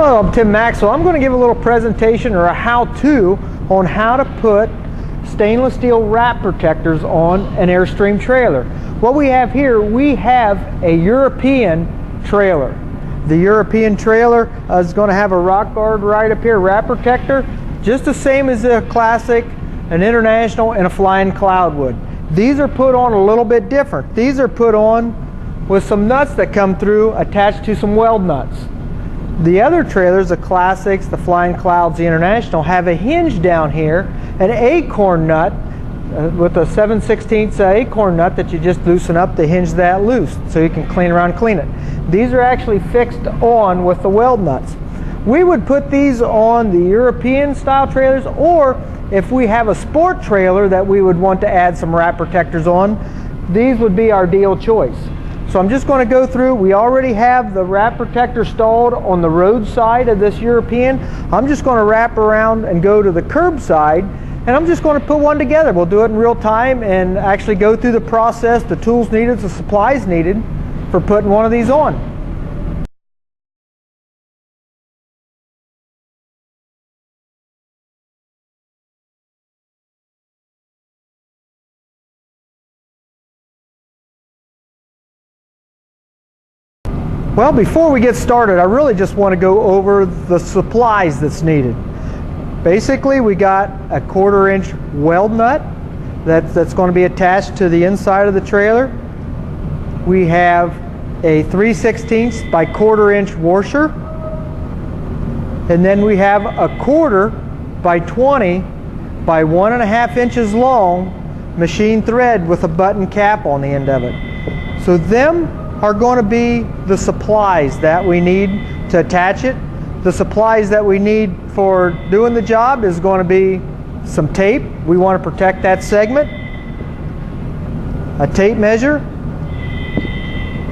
Hello, I'm Tim Maxwell. I'm going to give a little presentation or a how-to on how to put stainless steel wrap protectors on an Airstream trailer. What we have here, we have a European trailer. The European trailer is going to have a rock guard right up here, wrap protector, just the same as a classic, an international, and a flying cloud would. These are put on a little bit different. These are put on with some nuts that come through attached to some weld nuts. The other trailers, the classics, the flying clouds, the international, have a hinge down here, an acorn nut with a 7/16 acorn nut that you just loosen up to hinge that loose so you can clean it. These are actually fixed on with the weld nuts. We would put these on the European style trailers, or if we have a sport trailer that we would want to add some wrap protectors on, these would be our deal choice. So I'm just going to go through. We already have the wrap protector installed on the road side of this European. I'm just going to wrap around and go to the curb side, and I'm just going to put one together. We'll do it in real time and actually go through the process, the tools needed, the supplies needed for putting one of these on. Well, before we get started, I really just want to go over the supplies that's needed. Basically, we got a 1/4 inch weld nut that's going to be attached to the inside of the trailer. We have a 3/16 by 1/4 inch washer. And then we have a 1/4 by 20 by 1.5 inches long machine thread with a button cap on the end of it. So them are going to be the supplies that we need to attach it. The supplies that we need for doing the job is going to be some tape. We want to protect that segment. A tape measure.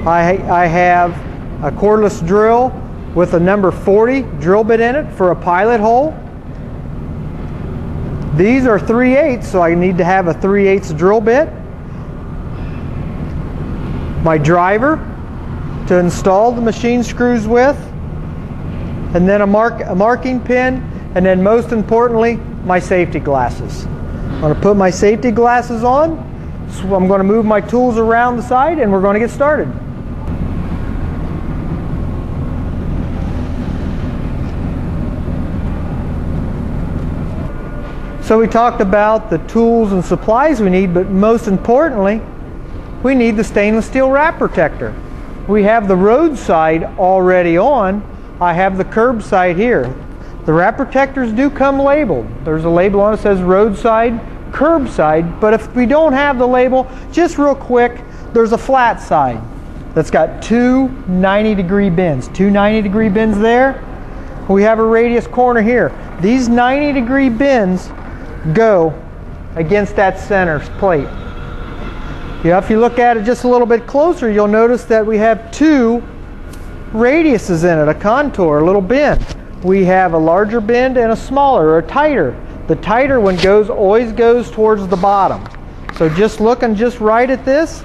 I have a cordless drill with a number 40 drill bit in it for a pilot hole. These are 3/8, so I need to have a 3/8 drill bit. My driver to install the machine screws with, and then a marking pin, and then most importantly, my safety glasses. I'm going to put my safety glasses on, so I'm going to move my tools around the side, and we're going to get started. So we talked about the tools and supplies we need, but most importantly, we need the stainless steel wrap protector. We have the roadside already on. I have the curbside here. The wrap protectors do come labeled. There's a label on it that says roadside, curbside, but if we don't have the label, just real quick, there's a flat side that's got two 90-degree bends. Two 90-degree bends there. We have a radius corner here. These 90-degree bends go against that center plate. Yeah, if you look at it just a little bit closer, you'll notice that we have two radiuses in it, a contour, a little bend. We have a larger bend and a smaller or a tighter. The tighter one always goes towards the bottom. So just looking just right at this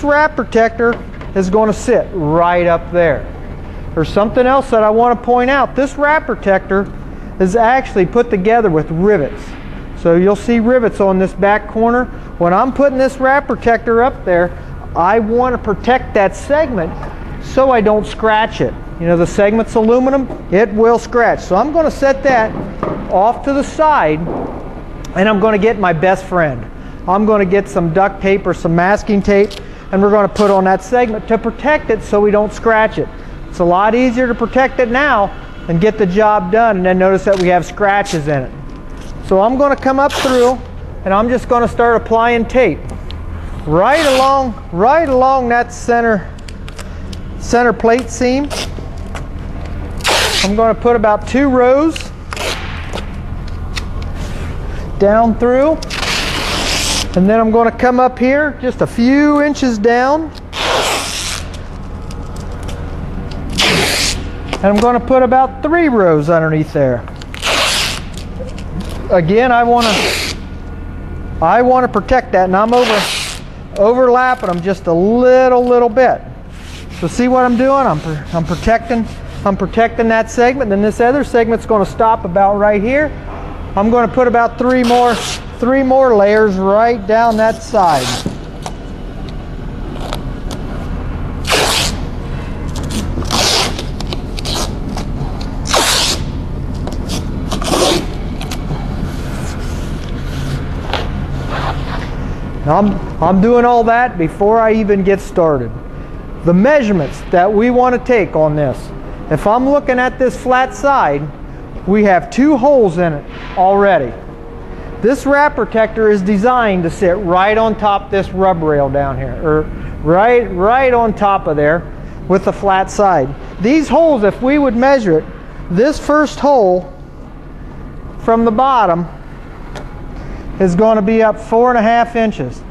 wrap protector is going to sit right up there. There's something else that I want to point out. This wrap protector is actually put together with rivets. So you'll see rivets on this back corner. When I'm putting this wrap protector up there, I want to protect that segment so I don't scratch it. You know, the segment's aluminum, it will scratch. So I'm going to set that off to the side, and I'm going to get my best friend. I'm going to get some duct tape or some masking tape, and we're going to put on that segment to protect it so we don't scratch it. It's a lot easier to protect it now and get the job done, and then notice that we have scratches in it. So I'm going to come up through, and I'm just going to start applying tape right along that center plate seam. I'm going to put about 2 rows down through, and then I'm going to come up here just a few inches down, and I'm going to put about 3 rows underneath there. Again, I want to protect that, and I'm overlapping them just a little bit. So see what I'm doing? I'm protecting I'm protecting that segment. Then this other segment's going to stop about right here. I'm going to put about three more layers right down that side. Now I'm doing all that before I even get started. The measurements that we want to take on this. If I'm looking at this flat side, we have 2 holes in it already. This wrap protector is designed to sit right on top this rub rail down here, or right on top of there with the flat side. These holes, if we would measure it, this first hole from the bottom is going to be up 4.5 inches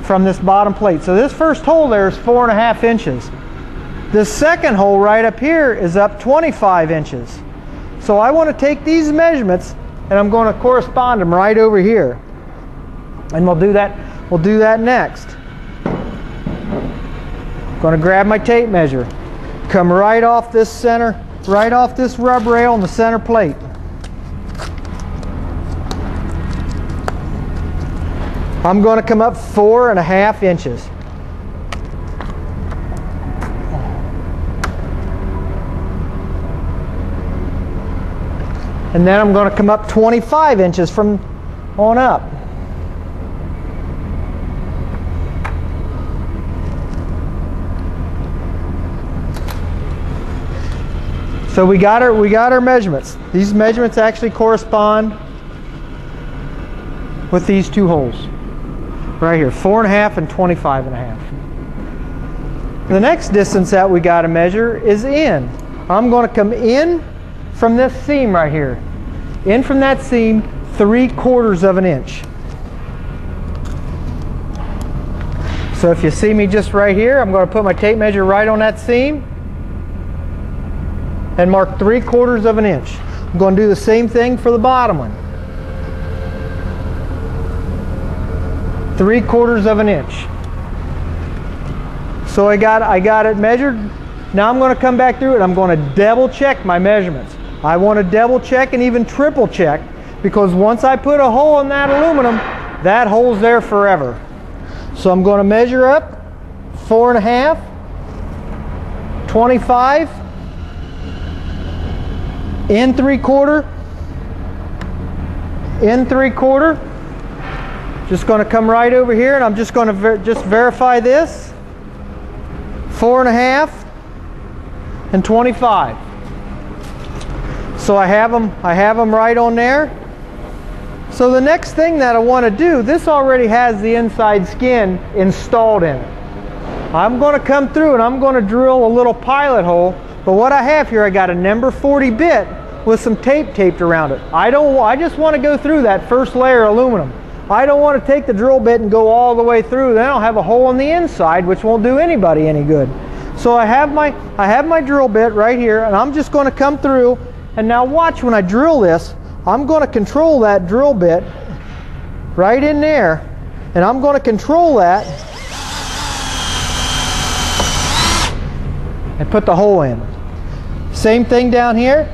from this bottom plate. So this first hole there is 4.5 inches. This second hole right up here is up 25 inches. So I want to take these measurements and I'm going to correspond them right over here. And we'll do that next. I'm going to grab my tape measure, come right off this center, right off this rub rail on the center plate. I'm going to come up 4.5 inches. And then I'm going to come up 25 inches from on up. So we got our measurements. These measurements actually correspond with these 2 holes. Right here, 4.5 and 25.5. The next distance that we got to measure is in. I'm going to come in from this seam right here. In from that seam 3/4 of an inch. So if you see me just right here, I'm going to put my tape measure right on that seam and mark 3/4 of an inch. I'm going to do the same thing for the bottom one. 3/4 of an inch. So I got it measured. Now I'm going to come back through it. I'm going to double check my measurements. I want to double check and even triple check, because once I put a hole in that aluminum, that hole's there forever. So I'm going to measure up 4.5, 25, in 3/4, in 3/4. Just going to come right over here and I'm just going to just verify this. 4.5 and 25. So I have them right on there. So the next thing that I want to do, this already has the inside skin installed in it. I'm going to come through and I'm going to drill a little pilot hole. But what I have here, I got a number 40 bit with some tape taped around it. I just want to go through that first layer of aluminum. I don't want to take the drill bit and go all the way through. Then I'll have a hole on the inside, which won't do anybody any good. So I have my drill bit right here, and I'm just going to come through. And now watch, when I drill this, I'm going to control that drill bit right in there, and I'm going to control that and put the hole in. Same thing down here.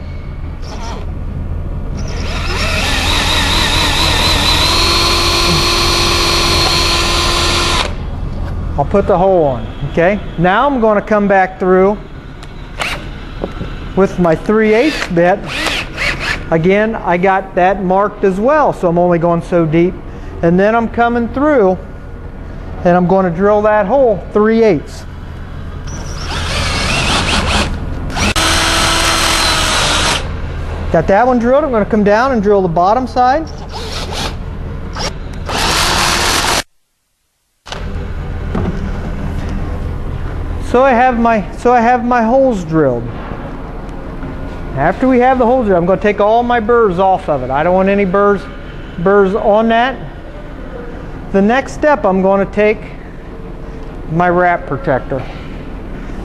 I'll put the hole on, okay? Now I'm going to come back through with my 3/8 bit. Again, I got that marked as well, so I'm only going so deep. And then I'm coming through and I'm going to drill that hole 3/8. Got that one drilled. I'm going to come down and drill the bottom side. So I have my holes drilled. After we have the holes drilled, I'm going to take all my burrs off of it. I don't want any burrs on that. The next step, I'm going to take my wrap protector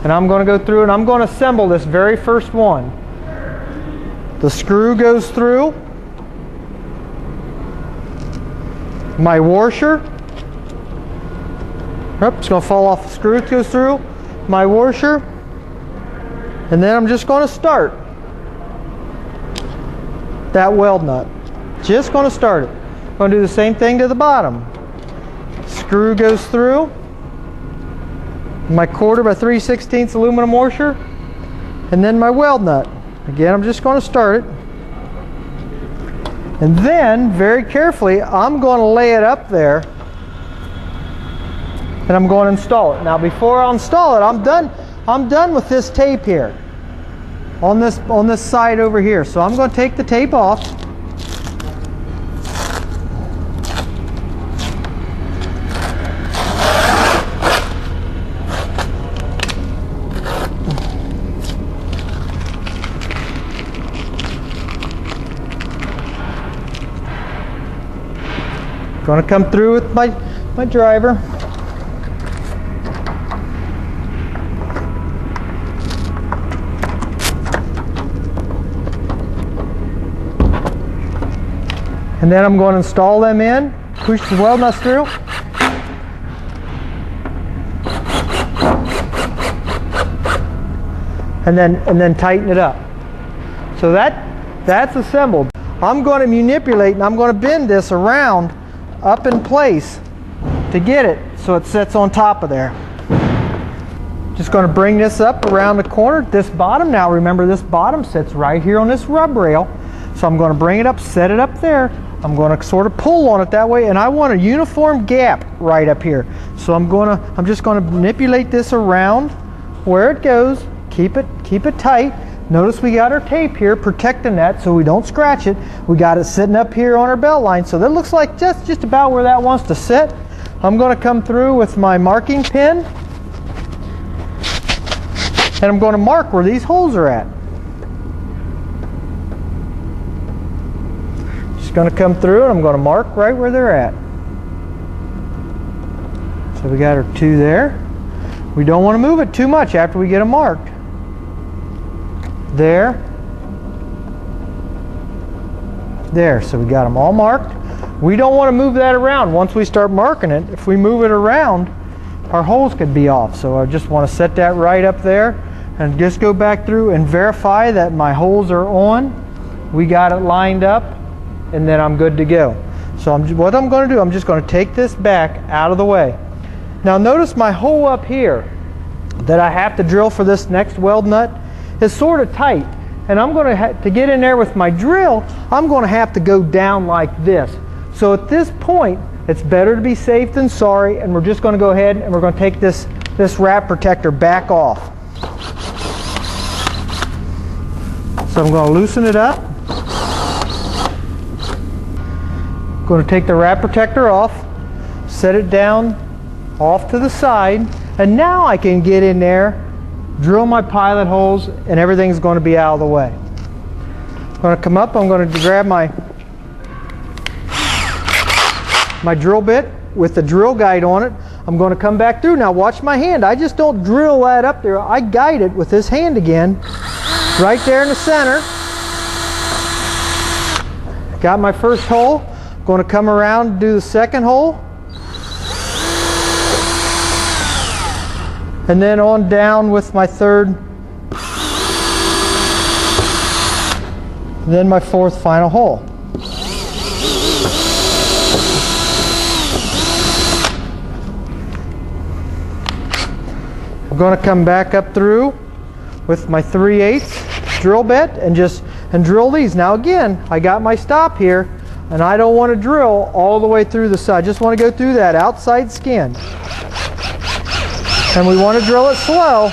and I'm going to go through and I'm going to assemble this very first one. The screw goes through. My washer. Oops, it's going to fall off the screw. It goes through. My washer. And then I'm just going to start that weld nut. Just going to start it. I'm going to do the same thing to the bottom. Screw goes through. My 1/4 by 3/16 aluminum washer. And then my weld nut. Again, I'm just going to start it. And then, very carefully, I'm going to lay it up there. And I'm going to install it. Now, before I install it, I'm done with this tape here. On this side over here. So I'm going to take the tape off. Going to come through with my driver. And then I'm going to install them in, push the weld nuts through. And then tighten it up. So that's assembled. I'm going to manipulate and I'm going to bend this around up in place to get it so it sits on top of there. Just going to bring this up around the corner. This bottom, now remember this bottom sits right here on this rub rail. So I'm going to bring it up, set it up there. I'm going to sort of pull on it that way, and I want a uniform gap right up here. So I'm just going to manipulate this around where it goes. Keep it tight. Notice we got our tape here protecting that so we don't scratch it. We got it sitting up here on our belt line, so that looks like just about where that wants to sit. I'm going to come through with my marking pen, and I'm going to mark where these holes are at. Just going to come through and I'm going to mark right where they're at. So we got our 2 there. We don't want to move it too much after we get them marked. There. There, so we got them all marked. We don't want to move that around once we start marking it. If we move it around, our holes could be off. So I just want to set that right up there and just go back through and verify that my holes are on. We got it lined up, and then I'm good to go. So what I'm going to do, I'm just going to take this back out of the way. Now notice my hole up here that I have to drill for this next weld nut is sort of tight, and I'm going to get in there with my drill, I'm going to have to go down like this. So at this point, it's better to be safe than sorry, and we're just going to go ahead and we're going to take this wrap protector back off. So I'm going to loosen it up. I'm going to take the wrap protector off, set it down off to the side, and now I can get in there, drill my pilot holes, and everything's going to be out of the way. I'm going to come up, I'm going to grab my drill bit with the drill guide on it. I'm going to come back through. Now watch my hand. I just don't drill that up there. I guide it with this hand again, right there in the center. Got my first hole. I'm going to come around and do the second hole. And then on down with my third, and then my fourth final hole. I'm going to come back up through with my 3/8 drill bit and drill these. Now again, I got my stop here, and I don't want to drill all the way through the side. I just want to go through that outside skin. And we want to drill it slow.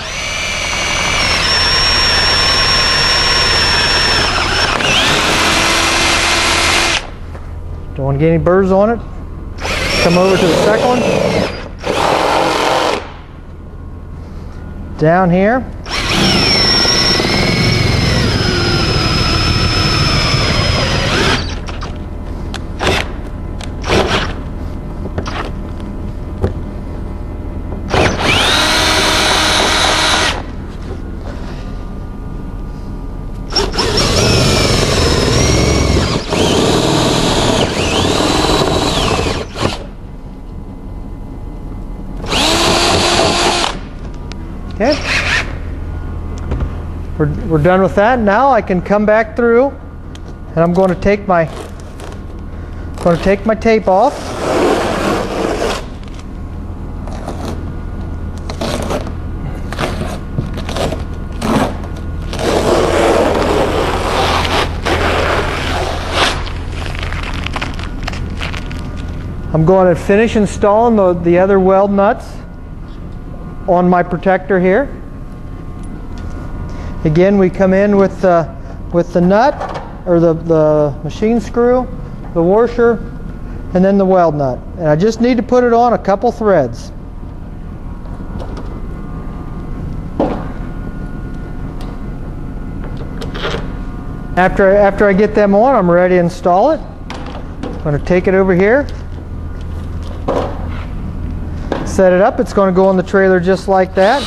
Don't want to get any burrs on it. Come over to the second one. Down here. Okay. We're done with that. Now I can come back through, and I'm going to take my tape off. I'm going to finish installing the other weld nuts on my protector here. Again, we come in with the nut, or the machine screw, the washer, and then the weld nut. And I just need to put it on a couple threads. After I get them on, I'm ready to install it. I'm going to take it over here, set it up. It's going to go on the trailer just like that.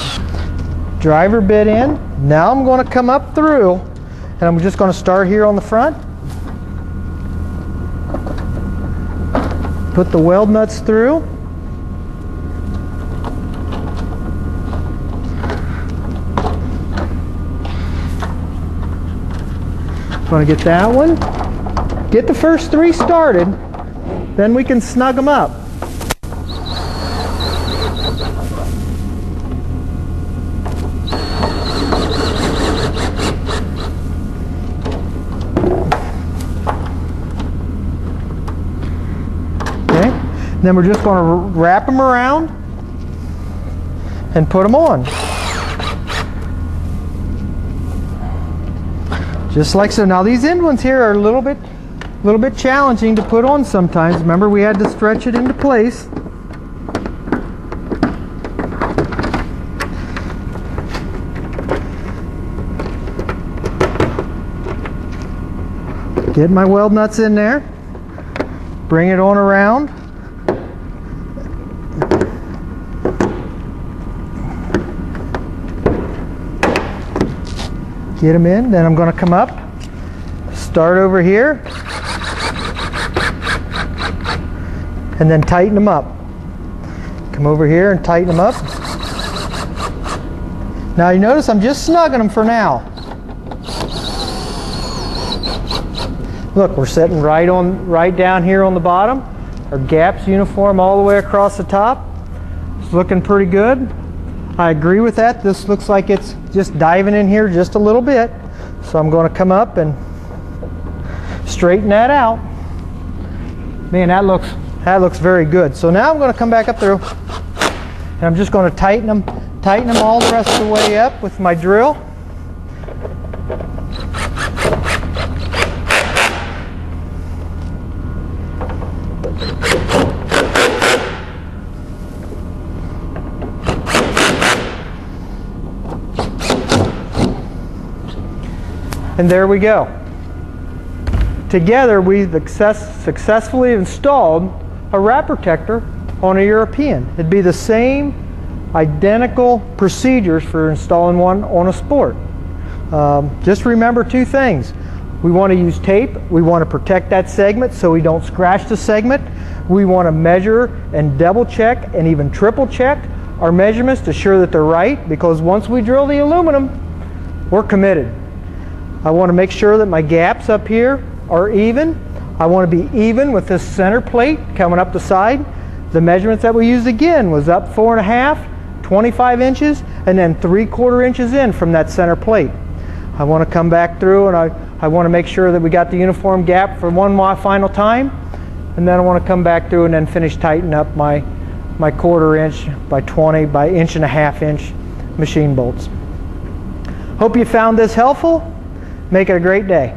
Driver bit in. Now I'm going to come up through, and I'm just going to start here on the front. Put the weld nuts through. Going to get that one. Get the first three started, then we can snug them up. Then we're just going to wrap them around and put them on. Just like so. Now these end ones here are a little bit challenging to put on sometimes. Remember, we had to stretch it into place. Get my weld nuts in there. Bring it on around. Get them in, then I'm going to come up, start over here, and then tighten them up. Come over here and tighten them up. Now you notice I'm just snugging them for now. Look, we're sitting right down here on the bottom. Our gap's uniform all the way across the top. It's looking pretty good. I agree with that. This looks like it's just diving in here just a little bit. So I'm going to come up and straighten that out. Man, that looks very good. So now I'm going to come back up through, and I'm just going to tighten them all the rest of the way up with my drill. And there we go. Together we've successfully installed a wrap protector on a European. It'd be the same identical procedures for installing one on a Sport. Just remember two things. We want to use tape. We want to protect that segment so we don't scratch the segment. We want to measure and double check and even triple check our measurements to ensure that they're right, because once we drill the aluminum, we're committed. I want to make sure that my gaps up here are even. I want to be even with this center plate coming up the side. The measurements that we used again was up 4.5, 25 inches, and then 3/4 inches in from that center plate. I want to come back through, and I want to make sure that we got the uniform gap for one final time, and then I want to come back through and then finish tightening up my 1/4 inch by 20 by 1.5 inch machine bolts. Hope you found this helpful. Make it a great day.